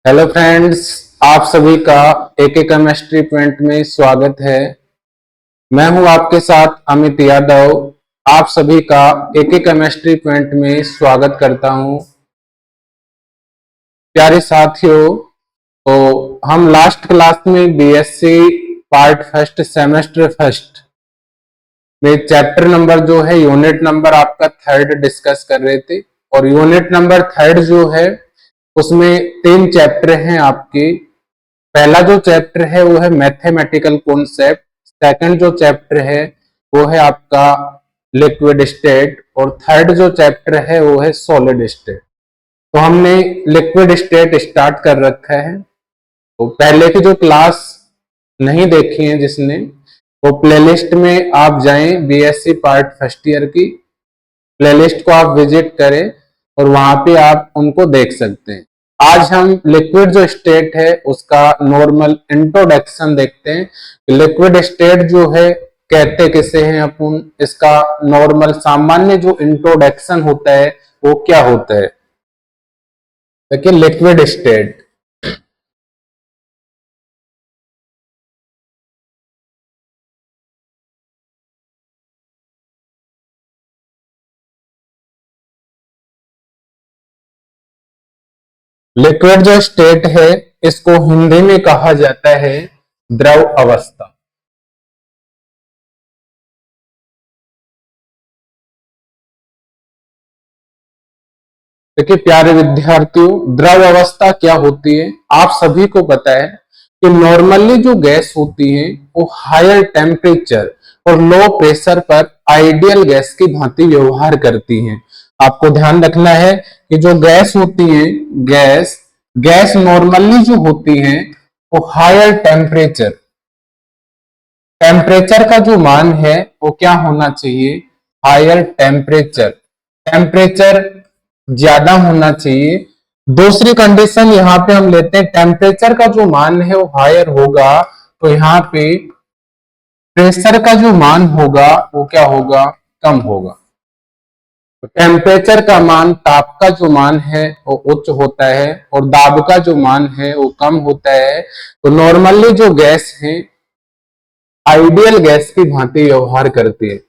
Hello friends, आप सभी का एके केमिस्ट्री पॉइंट में स्वागत है। मैं हूं आपके साथ अमित यादव। आप सभी का एके केमिस्ट्री पॉइंट में स्वागत करता हूं। प्यारे साथियों, तो हम लास्ट क्लास में BSc part first semester first में चैप्टर नंबर जो है यूनिट नंबर आपका थर्ड डिस्कस कर रहे थे। और यूनिट नंबर थर्ड जो है उसमें 3 चैप्टर हैं आपके। पहला जो चैप्टर है वो है मैथमेटिकल कॉन्सेप्ट। सेकंड जो चैप्टर है वो है आपका लिक्विड स्टेट और थर्ड जो चैप्टर है वो है सॉलिड स्टेट। तो हमने लिक्विड स्टेट स्टार्ट कर रखा है। तो पहले की जो क्लास नहीं देखी है जिसने, वो प्लेलिस्ट में आप जाएं, बीएससी पार्ट फर्स्ट ईयर की प्लेलिस्ट को आप विजिट करें और वहां पे आप उनको देख सकते हैं। आज हम लिक्विड जो स्टेट है उसका नॉर्मल इंट्रोडक्शन देखते हैं। लिक्विड स्टेट जो है कहते किसे हैं अपन, इसका नॉर्मल सामान्य जो इंट्रोडक्शन होता है वो क्या होता है। देखिए, लिक्विड स्टेट लिक्विड जो स्टेट है इसको हिंदी में कहा जाता है द्रव अवस्था। देखिए प्यारे विद्यार्थियों, द्रव अवस्था क्या होती है आप सभी को पता है कि नॉर्मली जो गैस होती है वो हायर टेम्परेचर और लो प्रेशर पर आइडियल गैस की भांति व्यवहार करती हैं। आपको ध्यान रखना है कि जो गैस होती है, गैस गैस नॉर्मली जो होती है वो हायर टेम्परेचर टेम्परेचर का जो मान है वो क्या होना चाहिए, हायर टेम्परेचर टेम्परेचर ज्यादा होना चाहिए। दूसरी कंडीशन यहाँ पे हम लेते हैं, टेम्परेचर का जो मान है वो हायर होगा तो यहाँ पे प्रेशर का जो मान होगा वो क्या होगा, कम होगा। तो टेम्परेचर का मान, ताप का जो मान है वो उच्च होता है और दाब का जो मान है वो कम होता है। तो नॉर्मली जो गैस है आइडियल गैस की भांति व्यवहार करती है।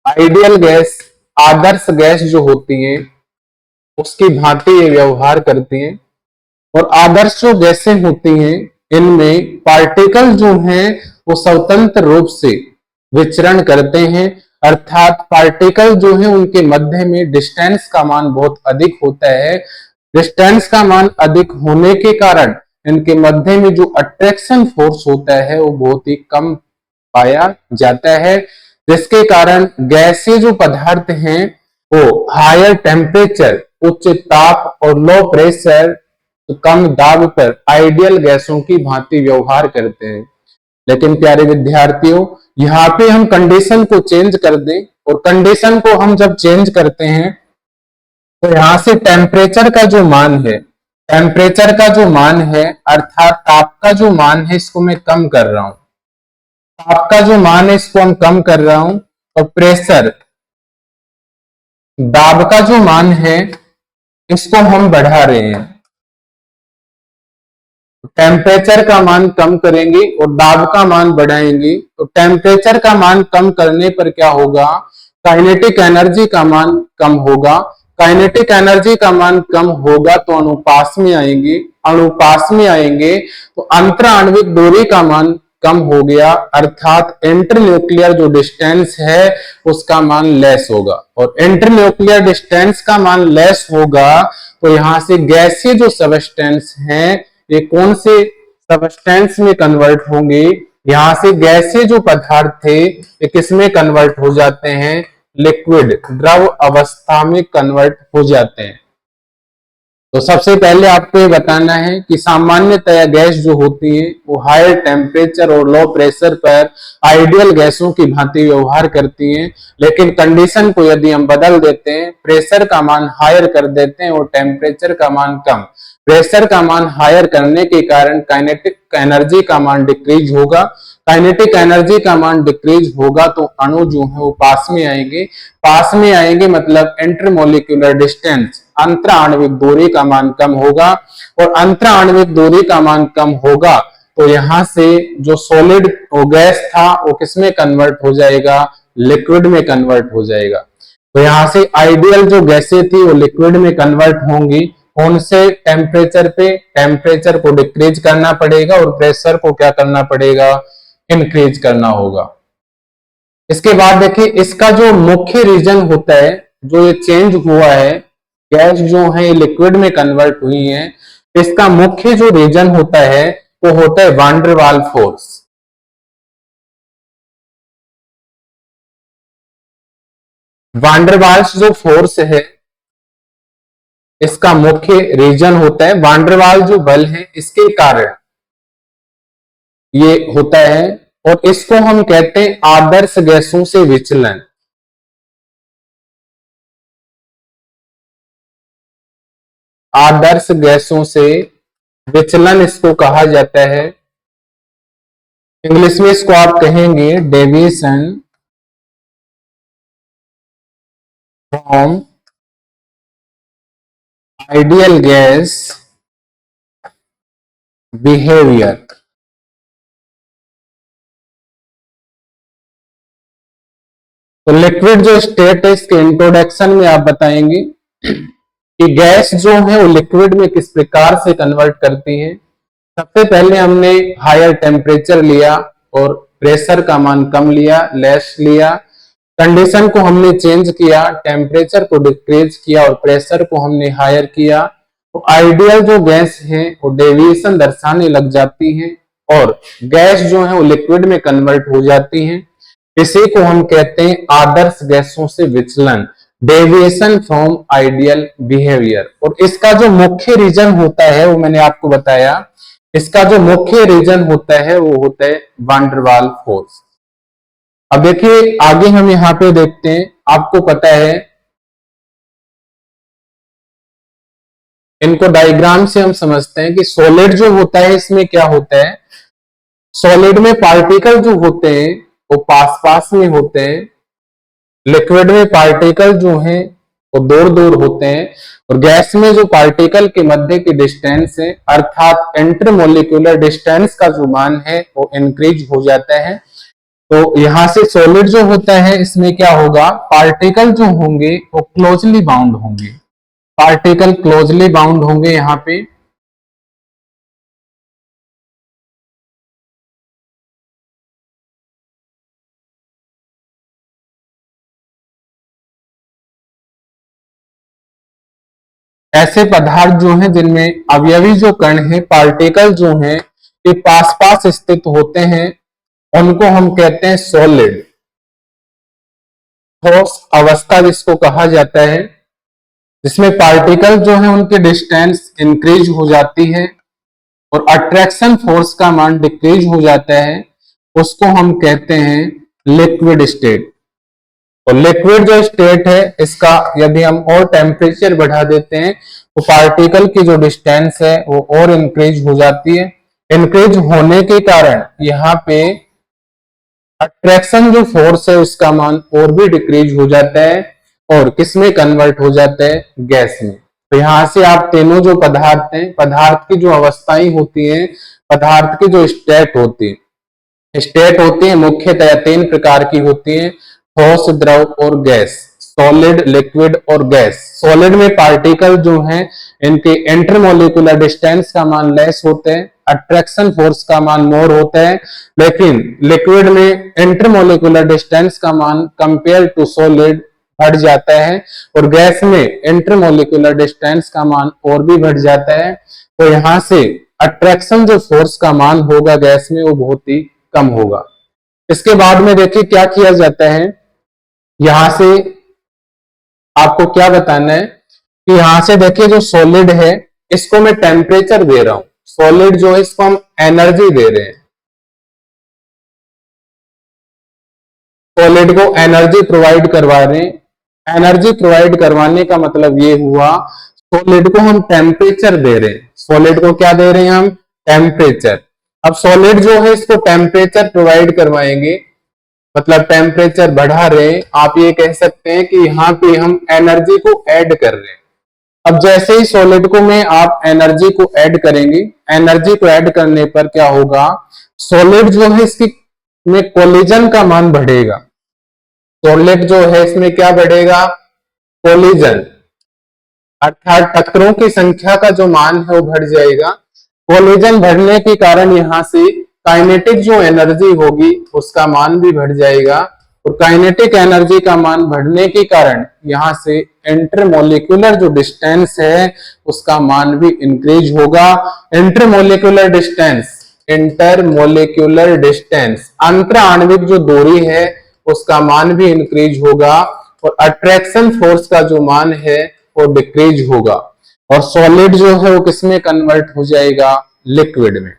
आइडियल गैस, आदर्श गैस जो होती है उसकी भांति ये व्यवहार करती हैं। और आदर्श जो गैसें होती हैं इनमें पार्टिकल जो हैं वो स्वतंत्र रूप से विचरण करते हैं, अर्थात पार्टिकल जो है उनके मध्य में डिस्टेंस का मान बहुत अधिक होता है। डिस्टेंस का मान अधिक होने के कारण इनके मध्य में जो अट्रैक्शन फोर्स होता है वो बहुत ही कम पाया जाता है, जिसके कारण गैसीय जो पदार्थ हैं वो हायर टेम्परेचर, उच्च ताप और लो प्रेशर, तो कम दाब पर आइडियल गैसों की भांति व्यवहार करते हैं। लेकिन प्यारे विद्यार्थियों, यहाँ पे हम कंडीशन को चेंज कर दें और कंडीशन को हम जब चेंज करते हैं तो यहां से टेम्परेचर का जो मान है, टेम्परेचर का जो मान है अर्थात ताप का जो मान है इसको मैं कम कर रहा हूं, ताप का जो मान है इसको हम कम कर रहा हूं। और प्रेशर, दाब का जो मान है इसको हम बढ़ा रहे हैं। टेम्परेचर का मान कम करेंगे और दाब का मान बढ़ाएंगे तो टेम्परेचर का मान कम करने पर क्या होगा, काइनेटिक एनर्जी का मान कम होगा। काइनेटिक एनर्जी का मान कम होगा तो अनुपास में आएंगे, अनुपास में आएंगे तो अंतर आणविक दूरी का मान कम हो गया, अर्थात इंटरन्यूक्लियर जो डिस्टेंस है उसका मान लेस होगा। और इंटरन्यूक्लियर डिस्टेंस का मान लेस होगा तो यहां से गैसीय जो सबस्टेंस है ये कौन से सबस्टेंस में कन्वर्ट होंगे, यहां से गैसीय जो पदार्थ थे ये किसमें कन्वर्ट हो जाते हैं, लिक्विड, द्रव अवस्था में कन्वर्ट हो जाते हैं। तो सबसे पहले आपको ये बताना है कि सामान्यतया गैस जो होती है वो हायर टेम्परेचर और लो प्रेशर पर आइडियल गैसों की भांति व्यवहार करती हैं। लेकिन कंडीशन को यदि हम बदल देते हैं, प्रेशर का मान हायर कर देते हैं और टेम्परेचर का मान कम, प्रेशर का मान हायर करने के कारण काइनेटिक एनर्जी का मान डिक्रीज होगा। काइनेटिक एनर्जी का मान डिक्रीज होगा तो अणु जो है वो पास में आएंगे। पास में आएंगे मतलब इंटरमोलिक्यूलर डिस्टेंस, अंतर आणविक दूरी का मान कम होगा, और अंतर आणविक दूरी का मान कम होगा तो यहां से जो सॉलिड गैस था वो किसमें कन्वर्ट हो जाएगा, लिक्विड में कन्वर्ट हो जाएगा। तो यहां से आइडियल जो गैसें थी वो लिक्विड में कन्वर्ट होंगी। उनसे टेम्परेचर पे, टेम्परेचर को डिक्रीज करना पड़ेगा और प्रेशर को क्या करना पड़ेगा, इंक्रीज करना होगा। इसके बाद देखिए इसका जो मुख्य रीजन होता है, जो ये चेंज हुआ है, गैस जो है लिक्विड में कन्वर्ट हुई है, इसका मुख्य जो रीजन होता है वो होता है van der Waals force. Van der Waals जो फोर्स है इसका मुख्य रीजन होता है, वान डेर वाल्स जो बल है इसके कारण ये होता है, और इसको हम कहते हैं आदर्श गैसों से विचलन। आदर्श गैसों से विचलन इसको कहा जाता है। इंग्लिश में इसको आप कहेंगे deviation from ideal gas behaviour. तो लिक्विड जो स्टेट है इसके इंट्रोडक्शन में आप बताएंगे कि गैस जो है वो लिक्विड में किस प्रकार से कन्वर्ट करती है। सबसे पहले हमने हायर टेम्परेचर लिया और प्रेशर का मान कम लिया, लेस लिया। कंडीशन को हमने चेंज किया, टेम्परेचर को डिक्रीज किया और प्रेशर को हमने हायर किया। तो आइडियल जो गैस है वो डेविएशन दर्शाने लग जाती है और गैस जो है वो लिक्विड में कन्वर्ट हो जाती है। इसी को हम कहते हैं आदर्श गैसों से विचलन, डेविएशन फ्रॉम आइडियल बिहेवियर। और इसका जो मुख्य रीजन होता है वो मैंने आपको बताया, इसका जो मुख्य रीजन होता है वो होता है वान डेर वाल्स फोर्स। अब देखिए आगे हम यहां पे देखते हैं, आपको पता है इनको डायग्राम से हम समझते हैं कि सॉलिड जो होता है इसमें क्या होता है, सॉलिड में पार्टिकल जो होते हैं वो पास पास में होते हैं, लिक्विड में पार्टिकल जो हैं वो दूर दूर होते हैं, और गैस में जो पार्टिकल के मध्य की डिस्टेंस है अर्थात इंटरमोलिक्यूलर डिस्टेंस का जो मान है वो इंक्रीज हो जाता है। तो यहां से सॉलिड जो होता है इसमें क्या होगा, पार्टिकल जो होंगे वो क्लोजली बाउंड होंगे, पार्टिकल क्लोजली बाउंड होंगे यहां पे। ऐसे पदार्थ जो हैं जिनमें अवयवी जो कण है, पार्टिकल जो हैं ये पास पास स्थित होते हैं, उनको हम कहते हैं सॉलिड। ठोस अवस्था जिसको कहा जाता है, जिसमें पार्टिकल जो है उनकी डिस्टेंस इंक्रीज हो जाती है और अट्रैक्शन फोर्स का मान डिक्रीज हो जाता है, उसको हम कहते हैं लिक्विड स्टेट। तो लिक्विड जो स्टेट है इसका यदि हम और टेम्परेचर बढ़ा देते हैं तो पार्टिकल की जो डिस्टेंस है वो और इंक्रीज हो जाती है। इंक्रीज होने के कारण यहाँ पे अट्रैक्शन जो फोर्स है उसका मान और भी डिक्रीज हो जाता है और किसमें कन्वर्ट हो जाता है, गैस में। तो यहां से आप तीनों जो पदार्थ हैं, पदार्थ की जो अवस्थाएं होती हैं, पदार्थ की जो स्टेट होती है, स्टेट होती है मुख्यतः तीन प्रकार की होती है, ठोस, द्रव और गैस, सॉलिड, लिक्विड और गैस। सॉलिड में पार्टिकल जो हैं इनके इंटरमोलिकुलर डिस्टेंस का मान लेस होते हैं, अट्रैक्शन फोर्स का मान मोर होता है, लेकिन लिक्विड में इंटरमोलिकुलर डिस्टेंस का मान कंपेयर टू सॉलिड बढ़ जाता है और गैस में इंटरमोलिकुलर डिस्टेंस का मान और भी बढ़ जाता है। तो यहां से अट्रैक्शन जो फोर्स का मान होगा गैस में वो बहुत ही कम होगा। इसके बाद में देखिए क्या किया जाता है, यहां से आपको क्या बताना है कि यहां से देखिए जो सॉलिड है इसको मैं टेम्परेचर दे रहा हूं, सॉलिड जो है इसको हम एनर्जी दे रहे हैं, सॉलिड को एनर्जी प्रोवाइड करवा रहे हैं। एनर्जी प्रोवाइड करवाने का मतलब ये हुआ सॉलिड को हम टेम्परेचर दे रहे हैं, सॉलिड को क्या दे रहे हैं हम, टेम्परेचर। अब सॉलिड जो है इसको टेम्परेचर प्रोवाइड करवाएंगे, मतलब टेम्परेचर बढ़ा रहे हैं, आप ये कह सकते हैं कि यहाँ पे हम एनर्जी को ऐड कर रहे हैं। अब जैसे ही सॉलिड को में आप एनर्जी को ऐड करेंगे, एनर्जी को ऐड करने पर क्या होगा, सॉलिड जो है इसकी में कोलिजन का मान बढ़ेगा। सॉलिड जो है इसमें क्या बढ़ेगा, कोलिजन, अर्थात टक्करों की संख्या का जो मान है वो बढ़ जाएगा। कोलिजन बढ़ने के कारण यहाँ से काइनेटिक जो एनर्जी होगी उसका मान भी बढ़ जाएगा, और काइनेटिक एनर्जी का मान बढ़ने के कारण यहाँ से इंटरमोलिकुलर जो डिस्टेंस है उसका मान भी इंक्रीज होगा। इंटरमोलिकुलर डिस्टेंस, इंटरमोलिकुलर डिस्टेंस, अंतर आणविक जो दूरी है उसका मान भी इंक्रीज होगा, और अट्रैक्शन फोर्स का जो मान है वो डिक्रीज होगा, और सॉलिड जो है वो किसमें कन्वर्ट हो जाएगा, लिक्विड में।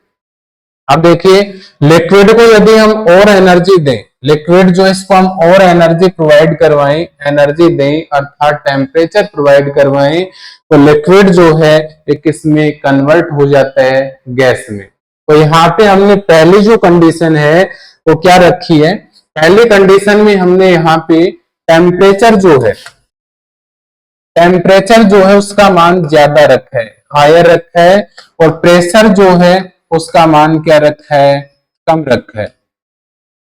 अब देखिए, लिक्विड को यदि हम और एनर्जी दें, लिक्विड जो इसको हम और एनर्जी प्रोवाइड करवाएं, एनर्जी दें अर्थात टेम्परेचर प्रोवाइड करवाएं, तो लिक्विड जो है ये किसमें कन्वर्ट हो जाता है, गैस में। तो यहाँ पे हमने पहली जो कंडीशन है वो क्या रखी है, पहली कंडीशन में हमने यहाँ पे टेम्परेचर जो है, टेम्परेचर जो है उसका मान ज्यादा रखा है, हायर रखा है, और प्रेशर जो है उसका मान क्या रखा है, कम रखा है।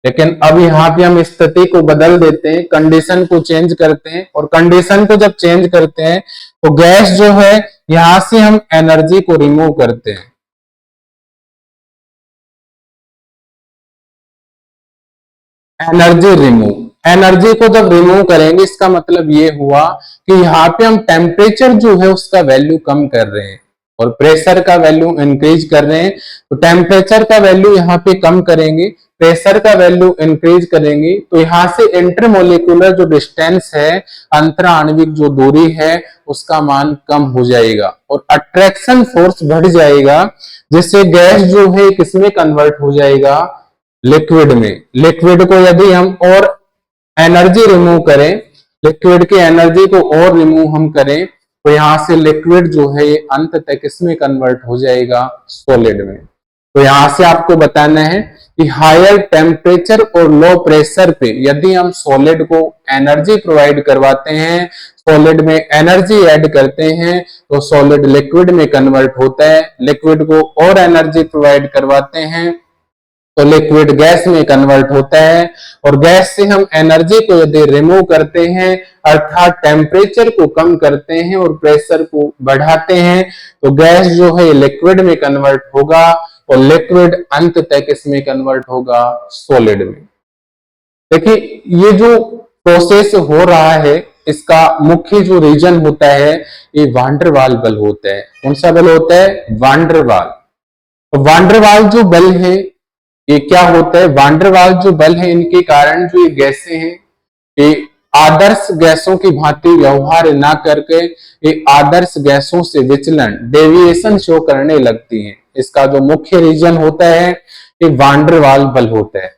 लेकिन अब यहाँ पे हम स्थिति को बदल देते हैं, कंडीशन को चेंज करते हैं, और कंडीशन को जब चेंज करते हैं तो गैस जो है यहां से हम एनर्जी को रिमूव करते हैं। एनर्जी रिमूव, एनर्जी को जब रिमूव करेंगे इसका मतलब ये हुआ कि यहाँ पे हम टेम्परेचर जो है उसका वैल्यू कम कर रहे हैं और प्रेशर का वैल्यू इंक्रीज कर रहे हैं। तो टेम्परेचर का वैल्यू यहाँ पे कम करेंगे, प्रेशर का वैल्यू इंक्रीज करेंगे, तो यहाँ से इंटरमोलिकुलर जो डिस्टेंस है, अंतर आणविक जो दूरी है उसका मान कम हो जाएगा, और अट्रैक्शन फोर्स बढ़ जाएगा, जिससे गैस जो है किसमें कन्वर्ट हो जाएगा, लिक्विड में। लिक्विड को यदि हम और एनर्जी रिमूव करें, लिक्विड की एनर्जी को और रिमूव हम करें, तो यहां से लिक्विड जो है ये अंत तक किसमें कन्वर्ट हो जाएगा, सॉलिड में। तो यहां से आपको बताना है कि हायर टेम्परेचर और लो प्रेशर पे यदि हम सॉलिड को एनर्जी प्रोवाइड करवाते हैं, सॉलिड में एनर्जी ऐड करते हैं, तो सॉलिड लिक्विड में कन्वर्ट होता है। लिक्विड को और एनर्जी प्रोवाइड करवाते हैं तो लिक्विड गैस में कन्वर्ट होता है, और गैस से हम एनर्जी को यदि रिमूव करते हैं अर्थात टेम्परेचर को कम करते हैं और प्रेशर को बढ़ाते हैं, तो गैस जो है लिक्विड में कन्वर्ट होगा, और लिक्विड अंत तक इसमें कन्वर्ट होगा, सॉलिड में। देखिए, ये जो प्रोसेस हो रहा है इसका मुख्य जो रीजन होता है ये वांडरवाल बल होता है। कौन सा बल होता है, वांडरवाल। तो वांडरवाल जो बल है ये क्या होता है, वांडरवाल जो बल है इनके कारण जो ये गैसें हैं ये आदर्श गैसों की भांति व्यवहार ना करके ये आदर्श गैसों से विचलन, डेविएशन शो करने लगती हैं। इसका जो मुख्य रीजन होता है ये वांडरवाल बल होता है।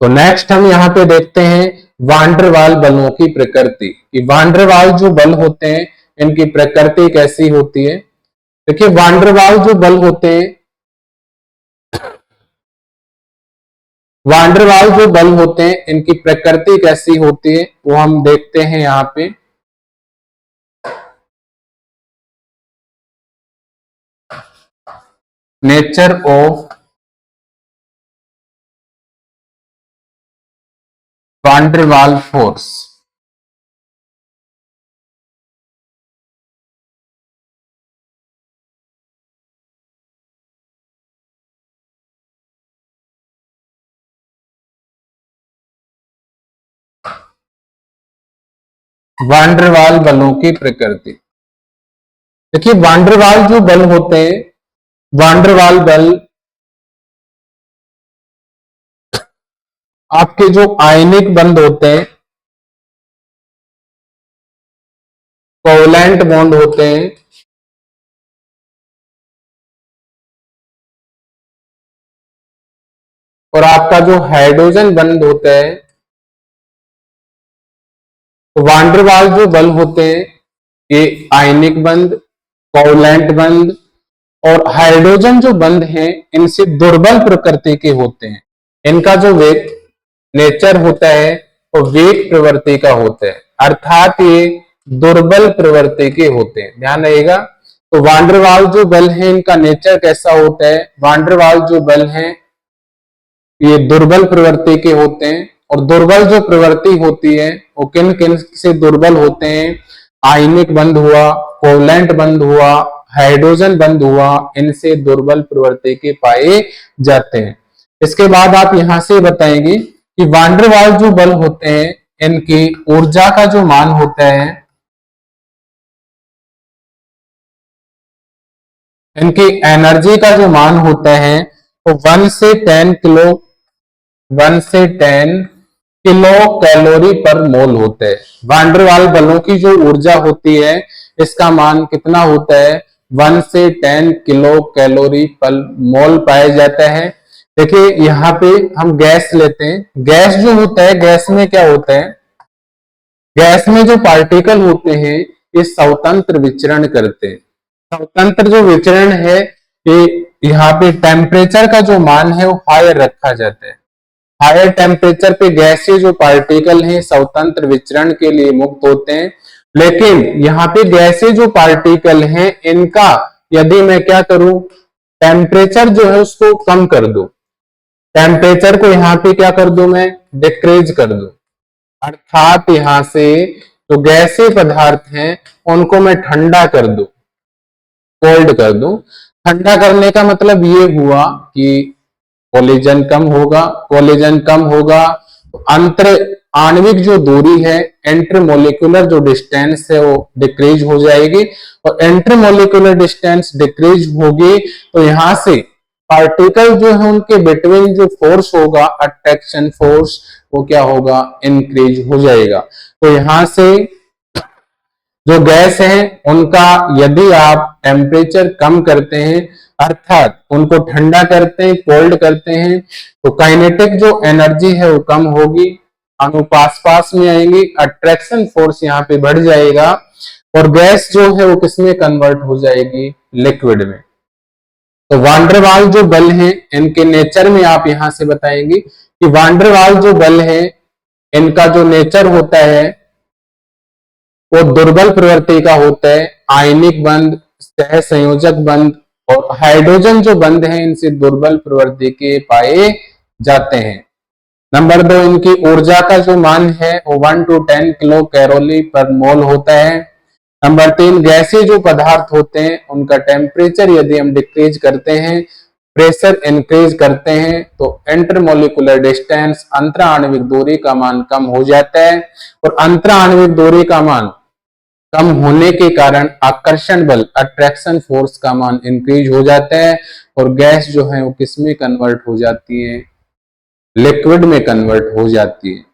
तो नेक्स्ट हम यहाँ पे देखते हैं वांडरवाल बलों की प्रकृति, कि वांडरवाल जो बल होते हैं इनकी प्रकृति कैसी होती है। देखिए, वांडरवाल जो बल होते हैं, वांडरवाल जो बल होते हैं इनकी प्रकृति कैसी होती है वो हम देखते हैं यहाँ पे। Nature of van der Waal force. Van der Waal बलों की प्रकृति, देखिए वांडरवाल जो बल होते हैं, वांडरवाल बल आपके जो आयनिक बंध होते हैं, कोवलेंट बॉन्ड होते हैं, और आपका जो हाइड्रोजन बंध होता है, तो वांडरवाल जो बल होते हैं ये आयनिक बंध, कोवलेंट बंध और हाइड्रोजन जो बंध हैं इनसे दुर्बल प्रकृति के होते हैं। इनका जो वेग नेचर होता है वो वेग प्रवृत्ति का होता है, अर्थात ये दुर्बल प्रवृत्ति के होते हैं, ध्यान रहिएगा। तो वांडरवाल जो बल है इनका नेचर कैसा होता है, वांडरवाल जो बल है ये दुर्बल प्रवृत्ति के होते हैं। और दुर्बल जो प्रवृत्ति होती है वो किन किन से दुर्बल होते हैं, आयनिक बंध हुआ, कोवलेंट बंध हुआ, हाइड्रोजन बंध हुआ, इनसे दुर्बल प्रवृत्ति के पाए जाते हैं। इसके बाद आप यहां से बताएंगे कि वांडरवाल जो बल होते हैं इनकी ऊर्जा का जो मान होता है, इनकी एनर्जी का जो मान होता है वो 1 से 10 कैलोरी पर मोल होते हैं। वांडरवाल बलों की जो ऊर्जा होती है इसका मान कितना होता है, 1 से 10 कैलोरी पर मोल पाया जाता है। देखिए यहाँ पे हम गैस लेते हैं, गैस जो होता है गैस में क्या होता है, गैस में जो पार्टिकल होते हैं ये स्वतंत्र विचरण करते हैं। स्वतंत्र जो विचरण है ये यहाँ पे टेम्परेचर का जो मान है वो हायर रखा जाता है। हायर टेम्परेचर पे गैसीय जो पार्टिकल हैं स्वतंत्र विचरण के लिए मुक्त होते हैं। लेकिन यहाँ पे गैसीय जो पार्टिकल हैं इनका यदि मैं क्या करूं, टेम्परेचर जो है उसको कम कर दूं, टेम्परेचर को यहाँ पे क्या कर दूं, मैं डिक्रीज कर दूं, अर्थात यहां से जो गैसीय पदार्थ हैं उनको मैं ठंडा कर दूं, कोल्ड कर दूं। ठंडा करने का मतलब ये हुआ कि कोलिजन कम होगा, कोलिजन कम होगा तो अंतर आणविक जो दूरी है, इंटरमोलिकुलर जो डिस्टेंस है वो डिक्रीज हो जाएगी। और इंटरमोलिकुलर डिस्टेंस डिक्रीज होगी तो यहां से पार्टिकल जो है उनके बिटवीन जो फोर्स होगा, अट्रैक्शन फोर्स, वो क्या होगा, इंक्रीज हो जाएगा। तो यहां से जो गैस है उनका यदि आप टेम्परेचर कम करते हैं, अर्थात उनको ठंडा करते हैं, कोल्ड करते हैं, तो काइनेटिक जो एनर्जी है वो कम होगी, अणु पास पास में आएंगे, अट्रैक्शन फोर्स यहाँ पे बढ़ जाएगा और गैस जो है वो किसमें कन्वर्ट हो जाएगी, लिक्विड में। तो वांडरवाल जो बल है इनके नेचर में आप यहां से बताएंगे कि वांडरवाल जो बल है इनका जो नेचर होता है वो दुर्बल प्रवृत्ति का होता है। आयनिक बंध, सह संयोजक बंध और हाइड्रोजन जो बंध है इनसे दुर्बल प्रवृत्ति के पाए जाते हैं। नंबर 2, इनकी ऊर्जा का जो मान है वो 1 to 10 किलो पर मोल होता है। नंबर 3, गैसीय जो पदार्थ होते हैं उनका टेम्परेचर यदि हम डिक्रीज करते हैं, प्रेशर इंक्रीज करते हैं तो इंटरमोलिकुलर डिस्टेंस, अंतर आणविक दूरी का मान कम हो जाता है। और अंतर आणविक दूरी का मान कम होने के कारण आकर्षण बल, अट्रैक्शन फोर्स का मान इंक्रीज हो जाता है और गैस जो है वो किस में कन्वर्ट हो जाती है, लिक्विड में कन्वर्ट हो जाती है।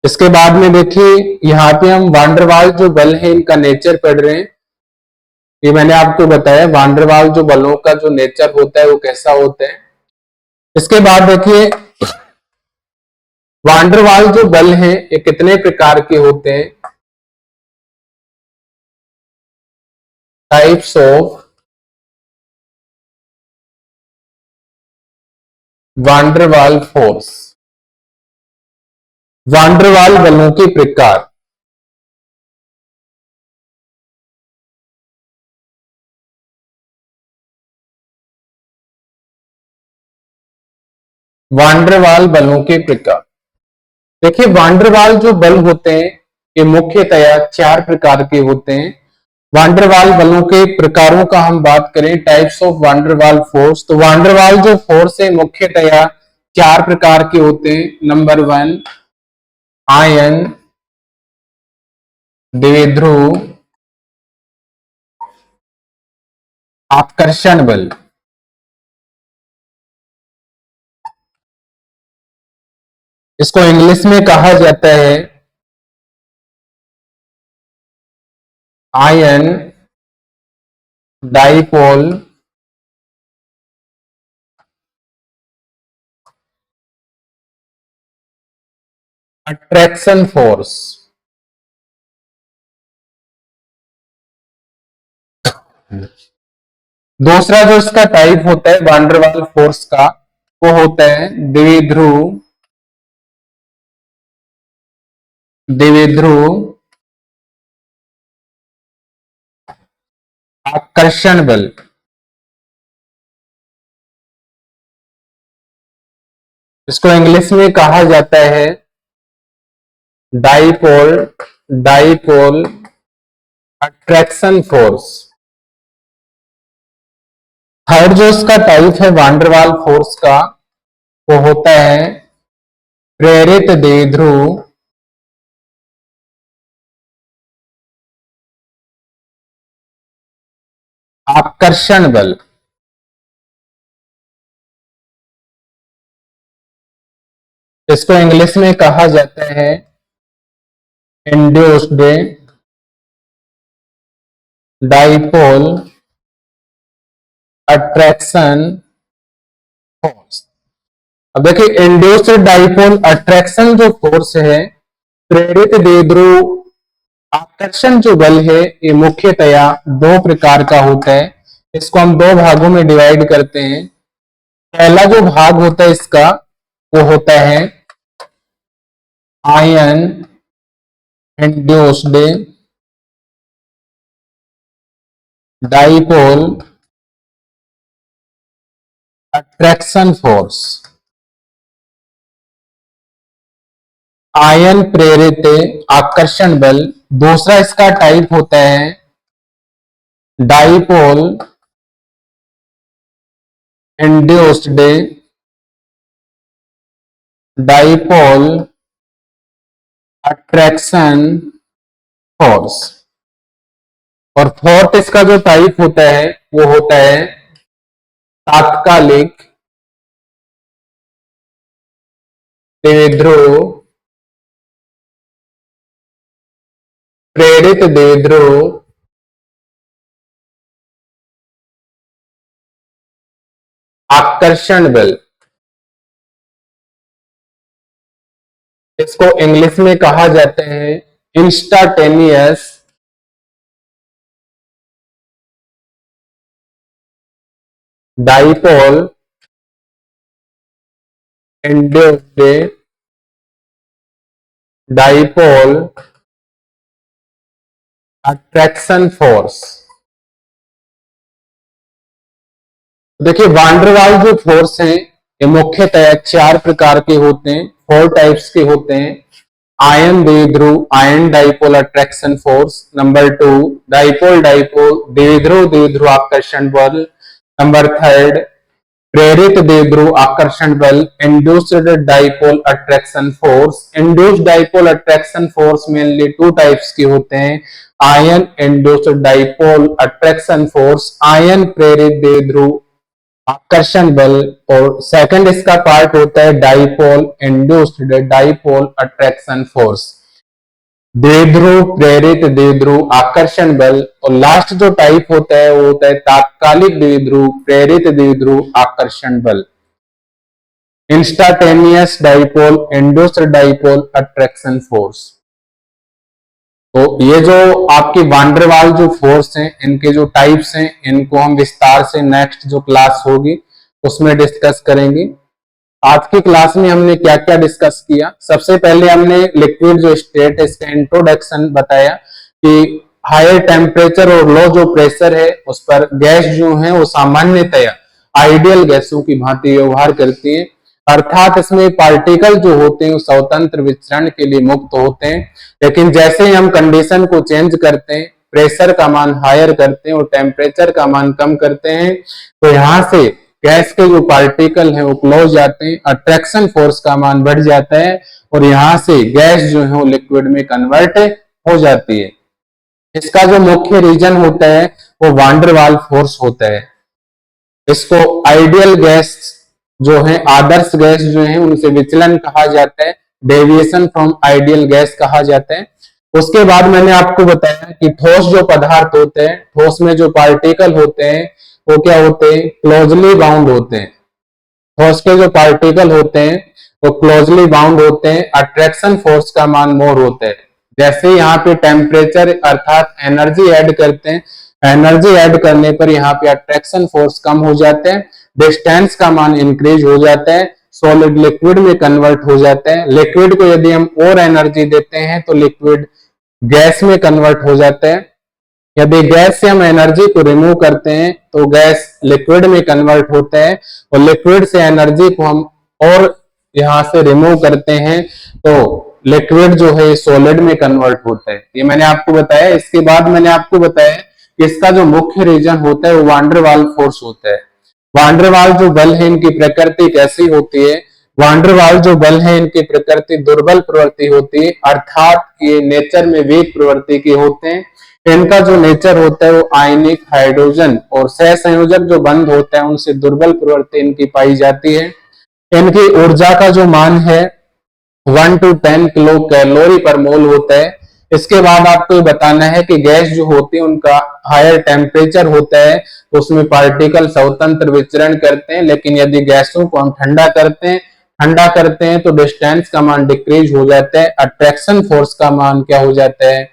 इसके बाद में देखिए यहाँ पे हम वांडरवाल जो बल है इनका नेचर पढ़ रहे हैं। ये मैंने आपको बताया वांडरवाल जो बलों का जो नेचर होता है वो कैसा होता है। इसके बाद देखिए वांडरवाल जो बल है ये कितने प्रकार के होते हैं, types of van der Waal force, van der Waal बलों के प्रकार। वांडरवाल बलों के प्रकार, देखिए वांडरवाल जो बल होते हैं ये मुख्यतया 4 प्रकार के होते हैं। वांडरवाल बलों के प्रकारों का हम बात करें, टाइप्स ऑफ वांडरवाल फोर्स, तो वांडरवाल जो फोर्स है मुख्यतया 4 प्रकार के होते हैं। नंबर 1, आयन द्विध्रुव आकर्षण बल। इसको इंग्लिश में कहा जाता है आयन डाइपोल अट्रैक्शन फोर्स। दूसरा जो इसका टाइप होता है वांडरवाल फोर्स का, वो होता है द्विध्रुव आकर्षण बल। इसको इंग्लिश में कहा जाता है dipole dipole attraction force. Third जो इसका टाइप है वांडरवाल फोर्स का, वो होता है प्रेरित द्विध्रुव आकर्षण बल। इसको इंग्लिश में कहा जाता है इंड्यूस्ड डाइपोल अट्रैक्शन फोर्स। अब देखिए इंड्यूस्ड डाइपोल अट्रैक्शन जो फोर्स है, प्रेरित द्विध्रुव आकर्षण जो बल है, ये मुख्यतया दो प्रकार का होता है। इसको हम दो भागों में डिवाइड करते हैं। पहला जो भाग होता है इसका, वो होता है ion induced dipole attraction force. Ion प्रेरित आकर्षण बल। दूसरा इसका टाइप होता है dipole induced dipole attraction force. और फोर्थ इसका जो टाइप होता है, वो होता है तात्कालिक द्विध्रुव प्रेरित द्विध्रुव आकर्षण बल। इसको इंग्लिश में कहा जाता है instantaneous dipole induced dipole attraction force. देखिए वांडरवाल जो फोर्स है, ये मुख्यतः चार प्रकार के होते हैं, 4 टाइप्स के होते हैं। आयन द्विध्रुव ion dipole attraction force. Number 2 dipole dipole द्विध्रुव द्विध्रुव आकर्षण बल। नंबर 3 प्रेरित द्विध्रुव आकर्षण बल induced dipole attraction force. Induced dipole attraction force mainly 2 types के होते हैं, ion induced dipole attraction force, ion प्रेरित द्विध्रुव आकर्षण बल। और सेकंड इसका पार्ट होता है dipole induced dipole attraction force, द्विध्रुव प्रेरित द्विध्रुव आकर्षण बल। और लास्ट जो टाइप होता है, वो होता है तात्कालिक द्विध्रुव प्रेरित द्विध्रुव आकर्षण बल, instantaneous dipole induced dipole attraction force. तो ये जो आपकी वांडरवाल जो फोर्स हैं, इनके जो टाइप्स हैं, इनको हम विस्तार से नेक्स्ट जो क्लास होगी उसमें डिस्कस करेंगे। आज की क्लास में हमने क्या क्या डिस्कस किया। सबसे पहले हमने लिक्विड जो स्टेट है इसका इंट्रोडक्शन बताया कि हायर टेम्परेचर और लो जो प्रेशर है उस पर गैस जो है वो सामान्यतया आइडियल गैसों की भांति व्यवहार करती है, अर्थात इसमें पार्टिकल जो होते हैं वो स्वतंत्र विचरण के लिए मुक्त होते हैं। लेकिन जैसे ही हम कंडीशन को चेंज करते हैं, प्रेशर का मान हायर करते हैं और टेम्परेचर का मान कम करते हैं, तो यहाँ से गैस के जो पार्टिकल हैं वो क्लोज जाते हैं, अट्रैक्शन फोर्स का मान बढ़ जाता है और यहाँ से गैस जो है वो लिक्विड में कन्वर्ट हो जाती है। इसका जो मुख्य रीजन होता है वो वांडरवाल फोर्स होता है। इसको आइडियल गैस जो है, आदर्श गैस जो है, उनसे विचलन कहा जाता है, डेविएशन फ्रॉम आइडियल गैस कहा जाता है। उसके बाद मैंने आपको बताया कि ठोस जो पदार्थ होते हैं, ठोस में जो पार्टिकल होते हैं वो क्या होते हैं, क्लोजली बाउंड होते हैं। ठोस के जो पार्टिकल होते हैं वो क्लोजली बाउंड होते हैं, अट्रैक्शन फोर्स का मान मोर होता है। जैसे यहाँ पे टेम्परेचर अर्थात एनर्जी ऐड करते हैं एनर्जी ऐड करने पर यहाँ पे अट्रैक्शन फोर्स कम हो जाते हैं, डिस्टेंस का मान इंक्रीज हो जाता है, सॉलिड लिक्विड में कन्वर्ट हो जाते हैं। लिक्विड को यदि हम और एनर्जी देते हैं तो लिक्विड गैस में कन्वर्ट हो जाता है। यदि गैस से हम एनर्जी को रिमूव करते हैं तो गैस लिक्विड में कन्वर्ट होता है, और लिक्विड से एनर्जी को हम और यहां से रिमूव करते हैं तो लिक्विड जो है सॉलिड में कन्वर्ट होता है। ये मैंने आपको बताया। इसके बाद मैंने आपको बताया कि इसका जो मुख्य रीजन होता है वो वांडरवाल फोर्स होता है। वांडरवाल जो बल है इनकी प्रकृति कैसी होती है? वांडरवाल जो बल है इनकी प्रकृति दुर्बल प्रवृत्ति होती है, अर्थात ये नेचर में वीक प्रवृत्ति के होते हैं। इनका जो नेचर होता है वो आयनिक, हाइड्रोजन और सहसंयोजक जो बंध होता है उनसे दुर्बल प्रवृत्ति इनकी पाई जाती है। इनकी ऊर्जा का जो मान है 1 to 10 किलो कैलोरी पर मोल होता है। इसके बाद आपको बताना है कि गैस जो होती है उनका हायर टेम्परेचर होता है तो उसमें पार्टिकल स्वतंत्र विचरण करते हैं, लेकिन यदि गैसों को हम ठंडा करते हैं तो डिस्टेंस का मान डिक्रीज हो जाता है, अट्रैक्शन फोर्स का मान क्या हो जाता है?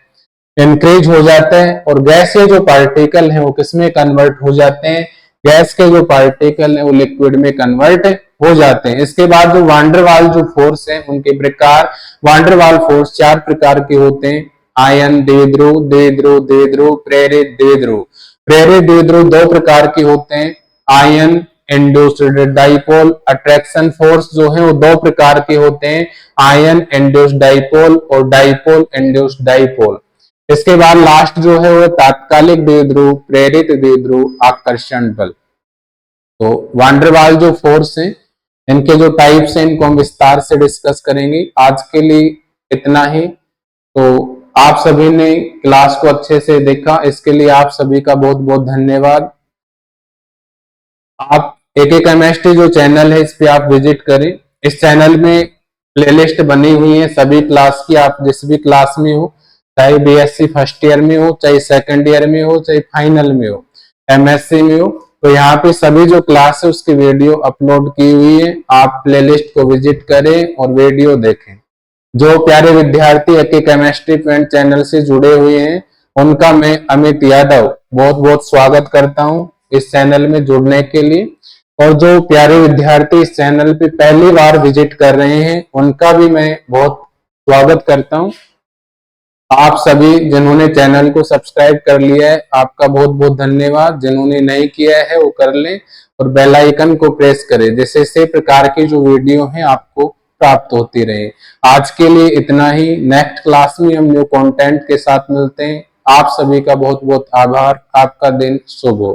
इंक्रीज हो जाता है। और गैस के जो पार्टिकल हैं वो किसमें कन्वर्ट हो जाते हैं? गैस के जो पार्टिकल हैं वो लिक्विड में कन्वर्ट हो जाते हैं। इसके बाद जो वांडरवाल जो फोर्स है उनके प्रकार, वांडरवाल फोर्स 4 प्रकार के होते हैं। आयन द्विध्रुव, द्विध्रुव, द्विध्रुव, प्रेरित द्विध्रुव। प्रेरित द्विध्रुव 2 प्रकार के होते हैं। Ion induced dipole, attraction force जो है वो 2 प्रकार के होते हैं, आयन इंड्यूस्ड डाइपोल और डाइपोल इंड्यूस्ड डाइपोल। इसके बाद लास्ट जो है वो तात्कालिक द्विध्रुव, प्रेरित द्विध्रुव, आकर्षण बल। तो वांडरवाल जो फोर्स है इनके जो टाइप्स हैं इनको हम विस्तार से डिस्कस करेंगे। आज के लिए इतना ही। तो आप सभी ने क्लास को अच्छे से देखा, इसके लिए आप सभी का बहुत बहुत धन्यवाद। आप AK केमिस्ट्री जो चैनल है इस पे आप विजिट करें। इस चैनल में प्लेलिस्ट बनी हुई है सभी क्लास की। आप जिस भी क्लास में हो, चाहे BSc फर्स्ट ईयर में हो, चाहे सेकंड ईयर में हो, चाहे फाइनल में हो, MSc में हो, तो यहाँ पे सभी जो क्लास है उसकी वीडियो अपलोड की हुई है। आप प्लेलिस्ट को विजिट करें और वीडियो देखें। जो प्यारे विद्यार्थी AK केमिस्ट्री फ्रेंड चैनल से जुड़े हुए हैं उनका मैं अमित यादव बहुत बहुत स्वागत करता हूँ इस चैनल में जुड़ने के लिए। और जो प्यारे विद्यार्थी इस चैनल पे पहली बार विजिट कर रहे हैं उनका भी मैं बहुत स्वागत करता हूँ। आप सभी जिन्होंने चैनल को सब्सक्राइब कर लिया है आपका बहुत बहुत धन्यवाद। जिन्होंने नहीं किया है वो कर लें और बेल आइकन को प्रेस करें, जिससे इसी प्रकार की जो वीडियो है आपको प्राप्त होती रहे। आज के लिए इतना ही। नेक्स्ट क्लास में हम न्यू कंटेंट के साथ मिलते हैं। आप सभी का बहुत बहुत आभार। आपका दिन शुभ हो।